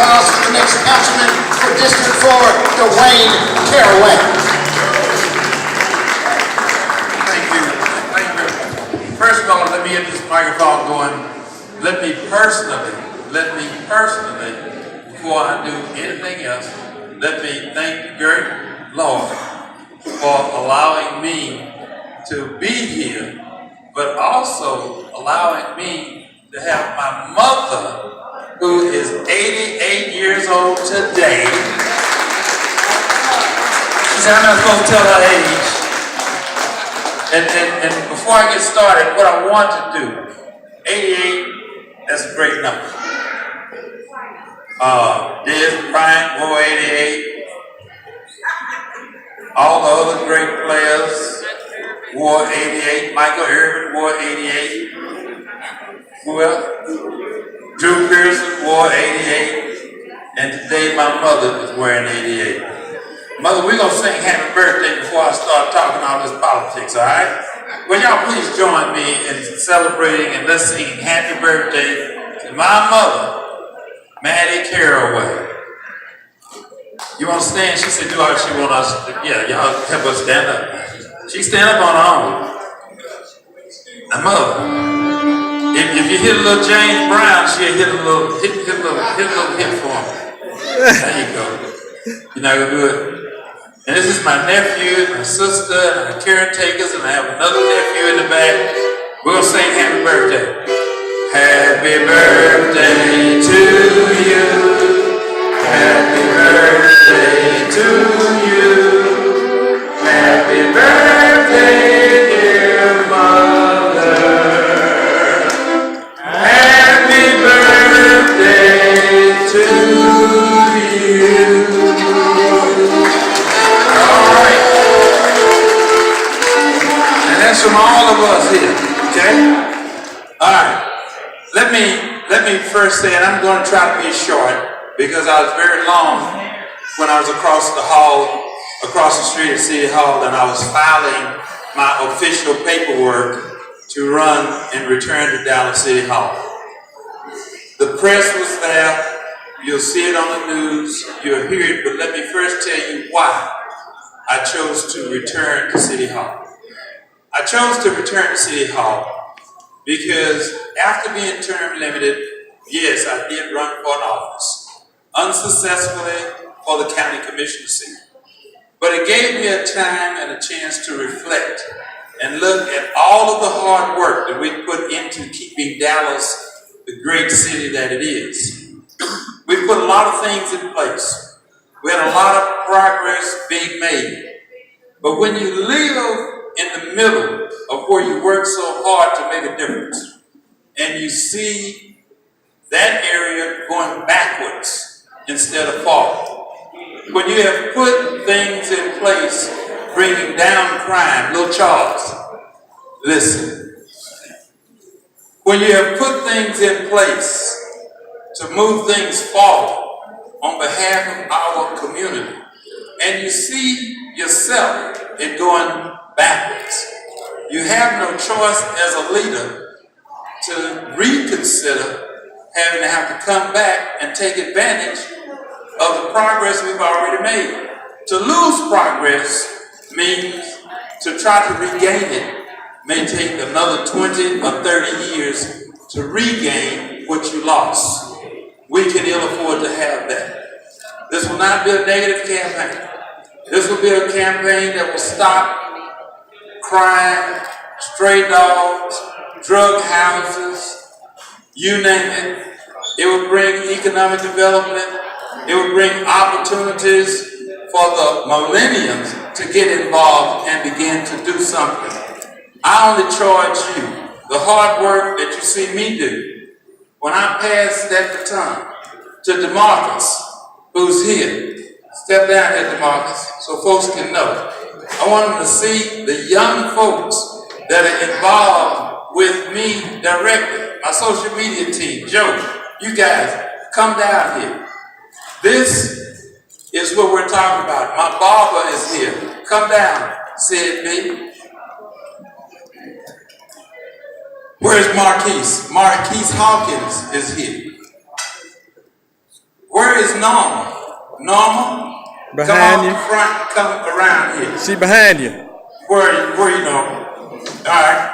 applause for the next councilman for District 4, Dwaine Caraway. Thank you. Thank you. First of all, let me get this microphone going. Let me personally, before I do anything else, let me thank the great Lord for allowing me to be here, but also allowing me to have my mother, who is 88 years old today. She said I'm not supposed to tell her age. And before I get started, what I want to do, 88, that's a great number. Des Bryant wore 88. All the other great players wore 88. Michael Irvin wore 88. Who else? Drew Pearson wore 88. And today my mother is wearing 88. Mother, we're going to sing happy birthday before I start talking all this politics, all right? Will y'all please join me in celebrating and let's sing happy birthday to my mother, Maddie Caraway. You want to stand? She said, do all she want us to. Yeah, y'all help us stand up. She stand up on her own. Now, mother, if you hit a little James Brown, she'll hit a little hit for him. There you go. You're not going to do it? And this is my nephew, my sister, and my caretakers, and I have another nephew in the back. We're going to sing happy birthday. Happy birthday to you. Happy birthday to you. Happy birthday, dear mother. Happy birthday to you. That's from all of us here, okay? All right. Let me first say, and I'm going to try to be short because I was very long when I was across the street at City Hall, and I was filing my official paperwork to run and return to Dallas City Hall. The press was there. You'll see it on the news. You'll hear it, but let me first tell you why I chose to return to City Hall. I chose to return to City Hall because after being term limited, yes, I did run for an office, unsuccessfully for the county commissioner seat. But it gave me a time and a chance to reflect and look at all of the hard work that we put into keeping Dallas the great city that it is. We put a lot of things in place. We had a lot of progress being made. But when you live in the middle of where you work so hard to make a difference, and you see that area going backwards instead of forward, when you have put things in place bringing down crime, Little Charles, listen, when you have put things in place to move things forward on behalf of our community, and you see yourself in going backwards, you have no choice as a leader to reconsider having to have to come back and take advantage of the progress we've already made. To lose progress means to try to regain it may take another 20 or 30 years to regain what you lost. We can ill afford to have that. This will not be a negative campaign. This will be a campaign that will stop crime, stray dogs, drug houses, you name it. It will bring economic development. It will bring opportunities for the millennials to get involved and begin to do something. I only charge you the hard work that you see me do. When I pass that baton to DeMarcus, who's here, step down here, DeMarcus, so folks can know. I want them to see the young folks that are involved with me directly. My social media team, Joe, you guys, come down here. This is what we're talking about. My barber is here. Come down, said me. Where's Marquise? Marquise Hawkins is here. Where is Norma? Norma? Behind come you. off the front, come around here. She behind you. Where you know? All right.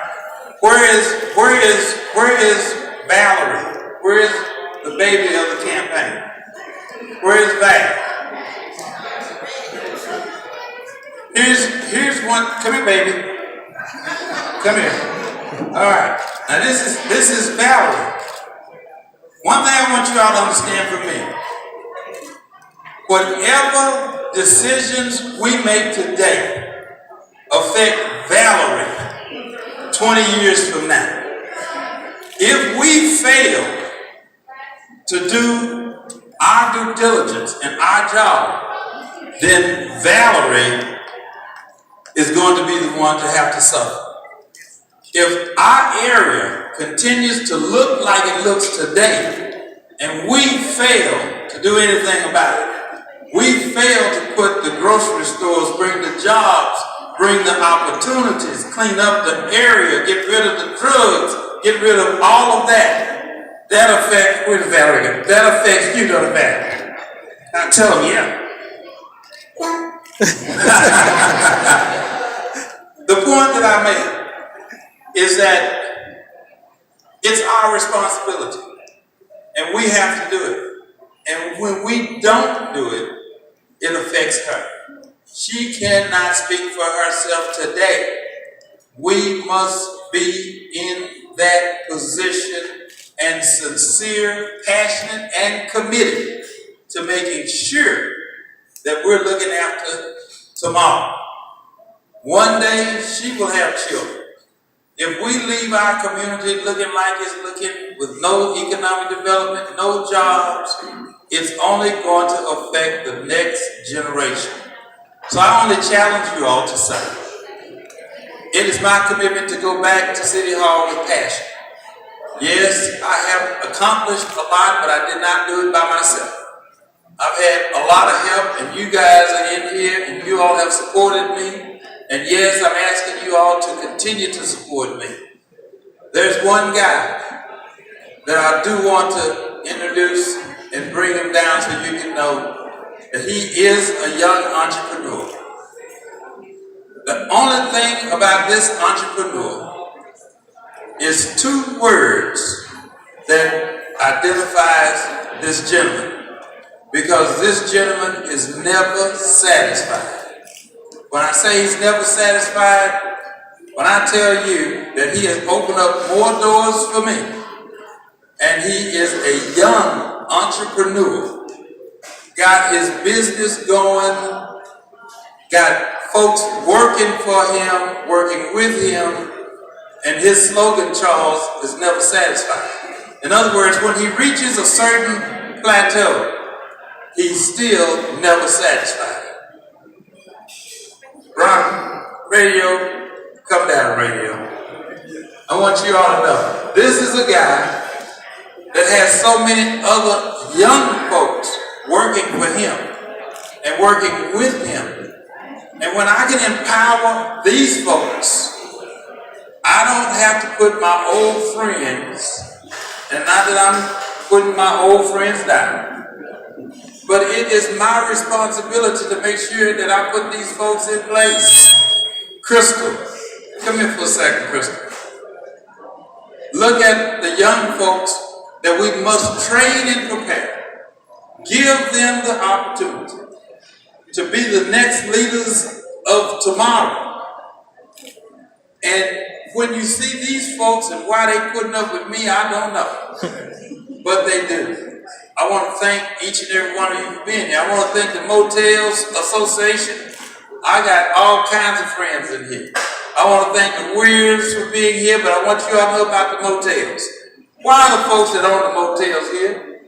Where is Valerie? Where is the baby of the campaign? Where is Val? Here's one. Come here, baby. Come here. All right. Now this is Valerie. One thing I want you all to understand from me. Whatever decisions we make today affect Valerie 20 years from now. If we fail to do our due diligence and our job, then Valerie is going to be the one to have to suffer. If our area continues to look like it looks today, and we fail to do anything about it, we fail to put the grocery stores, bring the jobs, bring the opportunities, clean up the area, get rid of the drugs, get rid of all of that. That affects, where's Valerie? That affects you, doesn't it? Now tell them, yeah. The point that I made is that it's our responsibility, and we have to do it. And when we don't do it, it affects her. She cannot speak for herself today. We must be in that position and sincere, passionate, and committed to making sure that we're looking after tomorrow. One day, she will have children. If we leave our community looking like it's looking with no economic development, no jobs, it's only going to affect the next generation. So I only challenge you all to say, it is my commitment to go back to City Hall with passion. Yes, I have accomplished a lot, but I did not do it by myself. I've had a lot of help, and you guys are in here, and you all have supported me. And yes, I'm asking you all to continue to support me. There's one guy that I do want to introduce and bring him down so you can know that he is a young entrepreneur. The only thing about this entrepreneur is two words that identifies this gentleman, because this gentleman is never satisfied. When I say he's never satisfied, when I tell you that he has opened up more doors for me, and he is a young entrepreneur, got his business going, got folks working for him, working with him, and his slogan, Charles, is never satisfied. In other words, when he reaches a certain plateau, he's still never satisfied. Ron, radio, come down, radio. I want you all to know, this is a guy that has so many other young folks working for him and working with him. And when I can empower these folks, I don't have to put my old friends, and not that I'm putting my old friends down, but it is my responsibility to make sure that I put these folks in place. Crystal, come here for a second, Crystal. Look at the young folks that we must train and prepare. Give them the opportunity to be the next leaders of tomorrow. And when you see these folks and why they putting up with me, I don't know. But they do. I want to thank each and every one of you for being here. I want to thank the Motels Association. I got all kinds of friends in here. I want to thank the Weirds for being here, but I want you all to know about the motels. Why are the folks that own the motels here?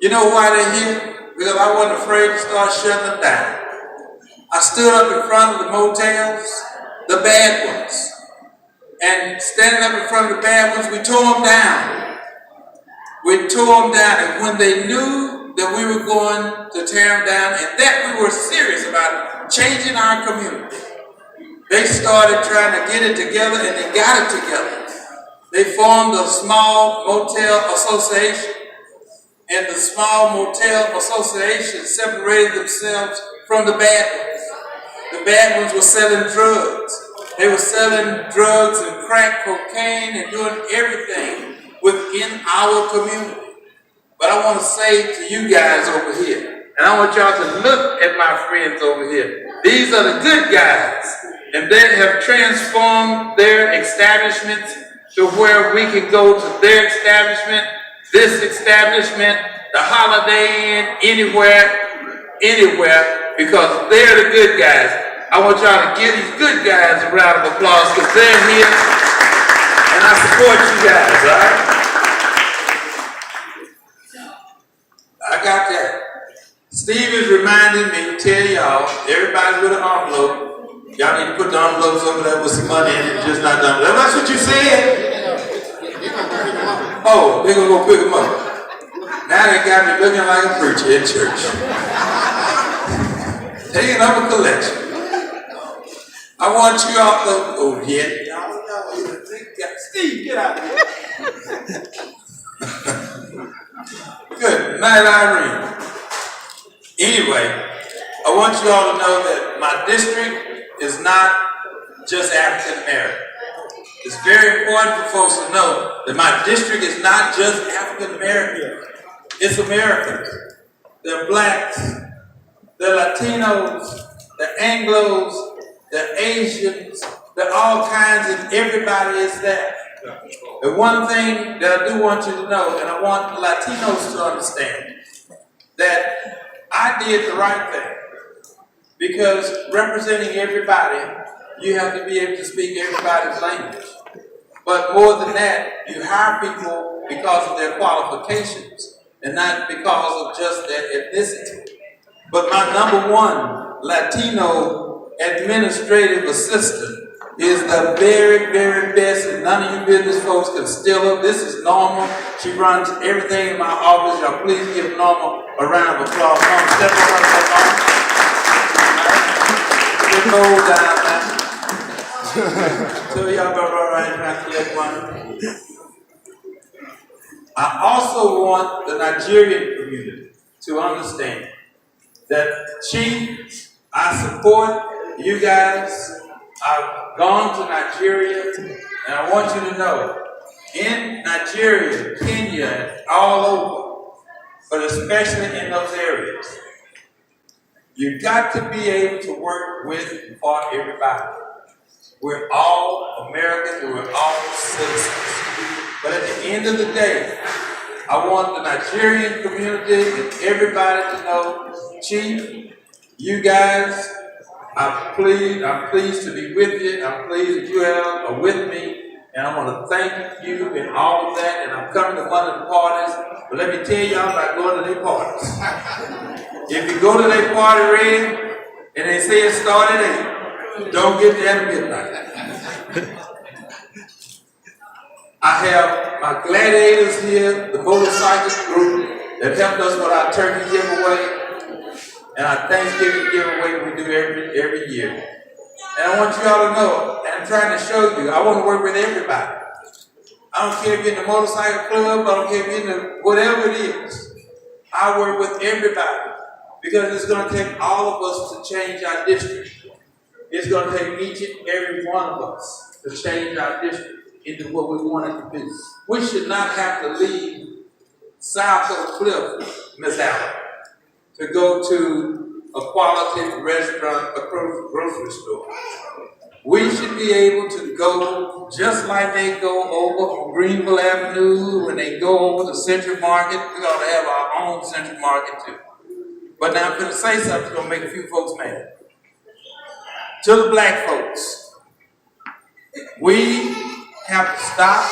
You know why they're here? Because I wasn't afraid to start shutting them down. I stood up in front of the motels, the bad ones, and standing up in front of the bad ones, we tore them down. We tore them down, and when they knew that we were going to tear them down and that we were serious about changing our community, they started trying to get it together, and they got it together. They formed a small motel association, and the small motel associations separated themselves from the bad ones. The bad ones were selling drugs. They were selling drugs and crack cocaine and doing everything within our community. But I want to say to you guys over here, and I want y'all to look at my friends over here. These are the good guys, and they have transformed their establishments to where we can go to their establishment, this establishment, the Holiday Inn, anywhere, because they're the good guys. I want y'all to give these good guys a round of applause because they're here, and I support you guys, all right? I got that. Steve is reminding me to tell y'all, everybody with an envelope, y'all need to put the envelopes over there with some money in it, just not the envelope. That's what you said? Oh, they're gonna go pick them up. Now they got me looking like a preacher in church. Taking up a collection. I want you all to, oh yeah. Steve, get out of here. Good night, Irene. Anyway, I want you all to know that my district is not just African American. It's very important for folks to know that my district is not just African American. It's Americans. They're blacks, they're Latinos, they're Anglos, they're Asians, they're all kinds, and everybody is there. The one thing that I do want you to know, and I want the Latinos to understand, that I did the right thing. Because representing everybody, you have to be able to speak everybody's language. But more than that, you hire people because of their qualifications and not because of just their ethnicity. But my number one Latino administrative assistant is the very, very best, and none of you business folks can steal her. This is Norma. She runs everything in my office. Y'all please give Norma a round of applause. Norma, step over there, Norma. Get gold down now. So y'all go right trying to collect money. I also want the Nigerian community to understand that, Chief, I support you guys. I've gone to Nigeria, and I want you to know, in Nigeria, Kenya, and all over, but especially in those areas, you've got to be able to work with and for everybody. We're all Americans, and we're all citizens. But at the end of the day, I want the Nigerian community and everybody to know, Chief, you guys, I'm pleased to be with you. I'm pleased that you are with me. And I want to thank you and all of that. And I'm coming to one of the parties. But let me tell y'all about going to their parties. If you go to their party, Red, and they say it started at 8, don't get there at midnight. I have my gladiators here, the motorcycle group that helped us with our turkey giveaway. And our Thanksgiving giveaway we do every year. And I want you all to know, and I'm trying to show you, I want to work with everybody. I don't care if you're in the motorcycle club, I don't care if you're in the whatever it is. I work with everybody because it's going to take all of us to change our district. It's going to take each and every one of us to change our district into what we want it to be. We should not have to leave South Oak Cliff, Miss Allen, to go to a quality restaurant, a grocery store. We should be able to go just like they go over on Greenville Avenue, when they go over to Central Market. We ought to have our own Central Market too. But now I'm going to say something that's going to make a few folks mad. To the black folks, we have to stop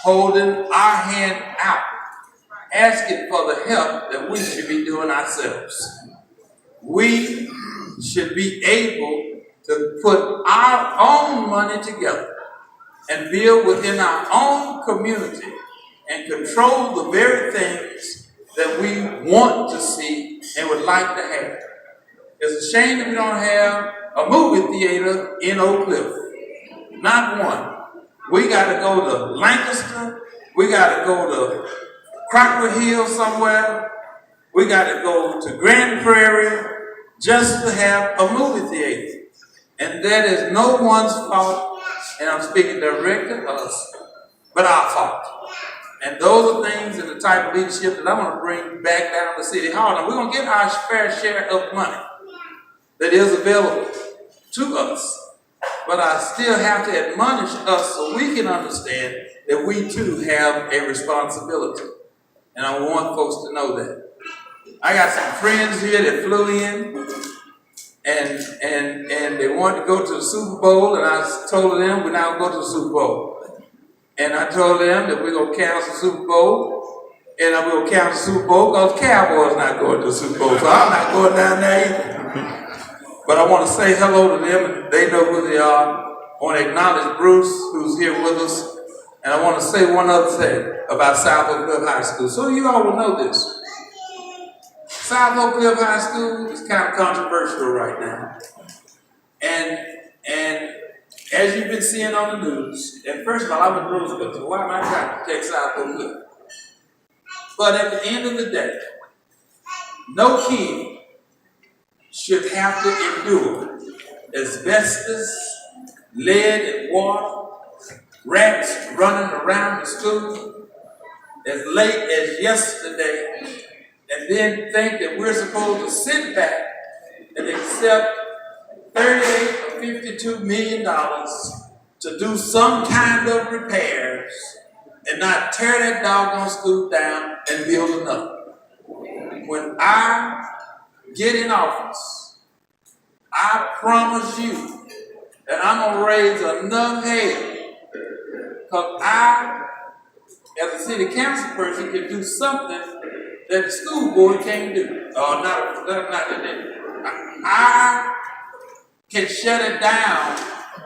holding our hand out, asking for the help that we should be doing ourselves. We should be able to put our own money together and build within our own community and control the very things that we want to see and would like to have. It's a shame that we don't have a movie theater in Oak Cliff. Not one. We got to go to Lancaster. We got to go to Crockett Hill somewhere. We got to go to Grand Prairie just to have a movie theater. And that is no one's fault, and I'm speaking directly to us, but our fault. And those are things and the type of leadership that I want to bring back down to City Hall. And we're going to get our fair share of money that is available to us. But I still have to admonish us so we can understand that we too have a responsibility. And I want folks to know that. I got some friends here that flew in and they wanted to go to the Super Bowl, and I told them we're not going to go to the Super Bowl. And I told them that we're going to cancel the Super Bowl, and I'm going to cancel the Super Bowl because Cowboys not going to the Super Bowl, so I'm not going down there either. But I want to say hello to them, and they know who they are. I want to acknowledge Bruce, who's here with us, and I want to say one other thing about South Oak Cliff High School. So you all will know this. South Oak Cliff High School is kind of controversial right now. And as you've been seeing on the news, and first of all, I'm in Roosevelt, so why am I trying to protect South Oak Cliff? But at the end of the day, no kid should have to endure asbestos, lead and water, rats running around the school as late as yesterday, and then think that we're supposed to sit back and accept $38 or $52 million to do some kind of repairs and not tear that doggone school down and build another. When I get in office, I promise you that I'm going to raise enough hell because I, as a city council person, can do something that the school board can't do. I can shut it down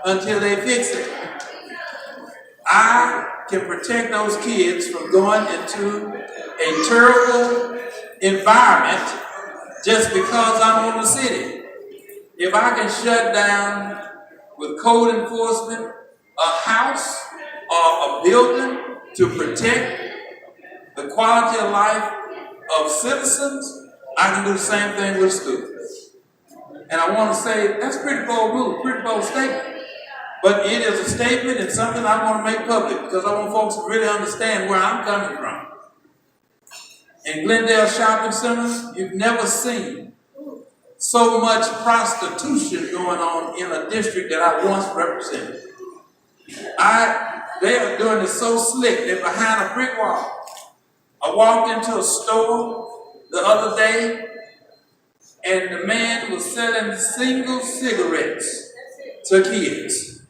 until they fix it. I can protect those kids from going into a terrible environment just because I'm on the city. If I can shut down with code enforcement a house or a building to protect the quality of life of citizens, I can do the same thing with schools. And I want to say that's a pretty bold move, pretty bold statement. But it is a statement and something I want to make public because I want folks to really understand where I'm coming from. In Glendale Shopping Center, you've never seen so much prostitution going on in a district that I once represented. They are doing it so slick, they're behind a brick wall. I walked into a store the other day, and the man was selling single cigarettes to kids.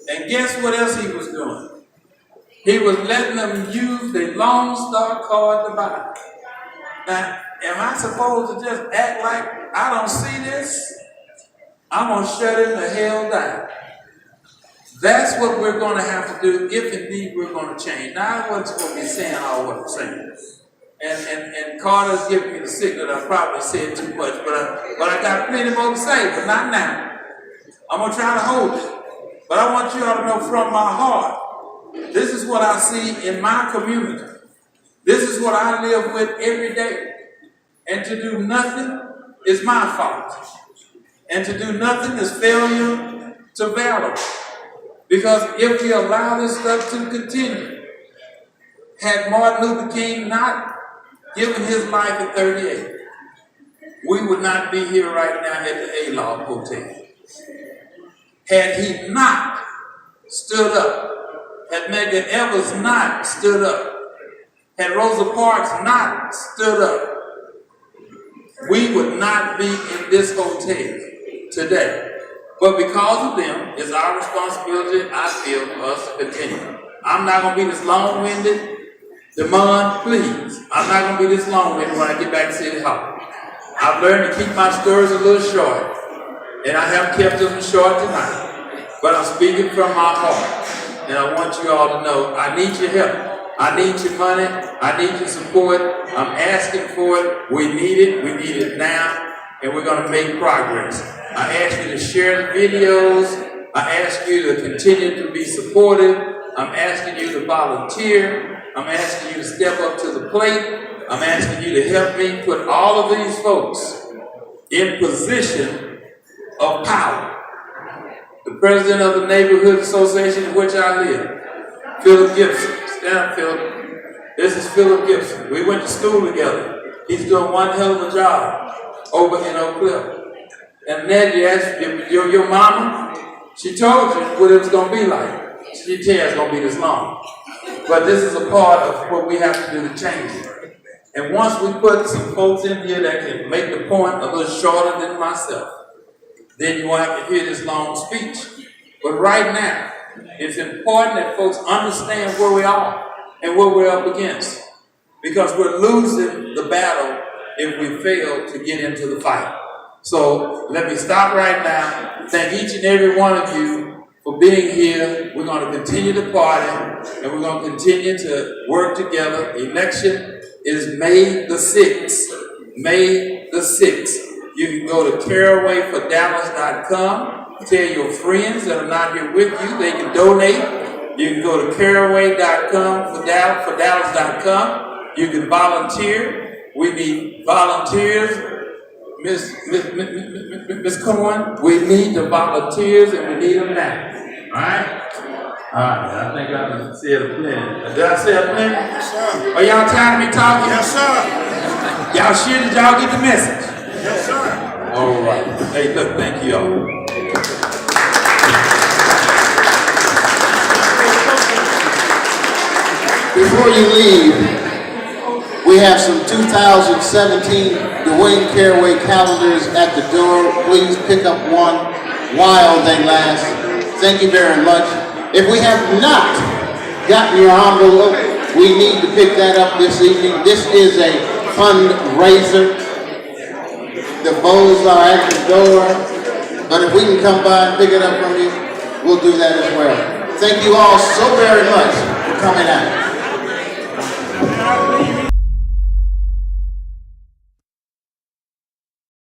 And guess what else he was doing? He was letting them use the Lone Star card to buy. Now, am I supposed to just act like I don't see this? I'm going to shut it the hell down. That's what we're going to have to do if indeed we're going to change. Now, I wasn't supposed to be saying all what I'm saying. And Carter's giving me the signal that I probably said too much, but I got plenty more to say, but not now. I'm going to try to hold it. But I want you all to know from my heart, this is what I see in my community. This is what I live with every day. And to do nothing is my fault. And to do nothing is failure to valor. Because if we allow this stuff to continue, had Martin Luther King not given his life at 38, we would not be here right now at the A-Log Hotel. Had he not stood up, had Medgar Evers not stood up, had Rosa Parks not stood up, we would not be in this hotel today. But because of them, it's our responsibility, I feel, for us to continue. I'm not going to be this long-winded. Demond, please. I'm not going to be this long-winded when I get back to City Hall. I've learned to keep my stories a little short, and I have kept them short tonight. But I'm speaking from my heart, and I want you all to know I need your help. I need your money. I need your support. I'm asking for it. We need it. We need it now, and we're going to make progress. I ask you to share the videos. I ask you to continue to be supportive. I'm asking you to volunteer. I'm asking you to step up to the plate. I'm asking you to help me put all of these folks in position of power. The president of the neighborhood association in which I live, Philip Gibson. Stand up, Philip. This is Philip Gibson. We went to school together. He's doing one hell of a job over in Oak Cliff. And then you asked your mama, she told you what it was going to be like. She didn't tell you it's going to be this long. But this is a part of what we have to do to change it. And once we put some folks in here that can make the point a little shorter than myself, then you won't have to hear this long speech. But right now, it's important that folks understand where we are and what we're up against. Because we're losing the battle if we fail to get into the fight. So let me stop right now. Thank each and every one of you for being here. We're going to continue to party and we're going to continue to work together. Election is May the 6th. May the 6th. You can go to carawayfordallas.com. Tell your friends that are not here with you, they can donate. You can go to caraway.com for Dallas.com. You can volunteer. We need volunteers. Miss Cohen, we need the volunteers and we need them now. Alright? Alright, I think I said a plenty. Did I say a plenty? Yes, sir. Are y'all tired of me talking? Yes, sir. Y'all sure did y'all get the message? Yes, sir. Alright. Hey, look, thank you all. Before you leave, we have some 2017 Dwaine Caraway calendars at the door. Please pick up one while they last. Thank you very much. If we have not gotten your envelope, we need to pick that up this evening. This is a fundraiser. The bowls are at the door, but if we can come by and pick it up from you, we'll do that as well. Thank you all so very much for coming out.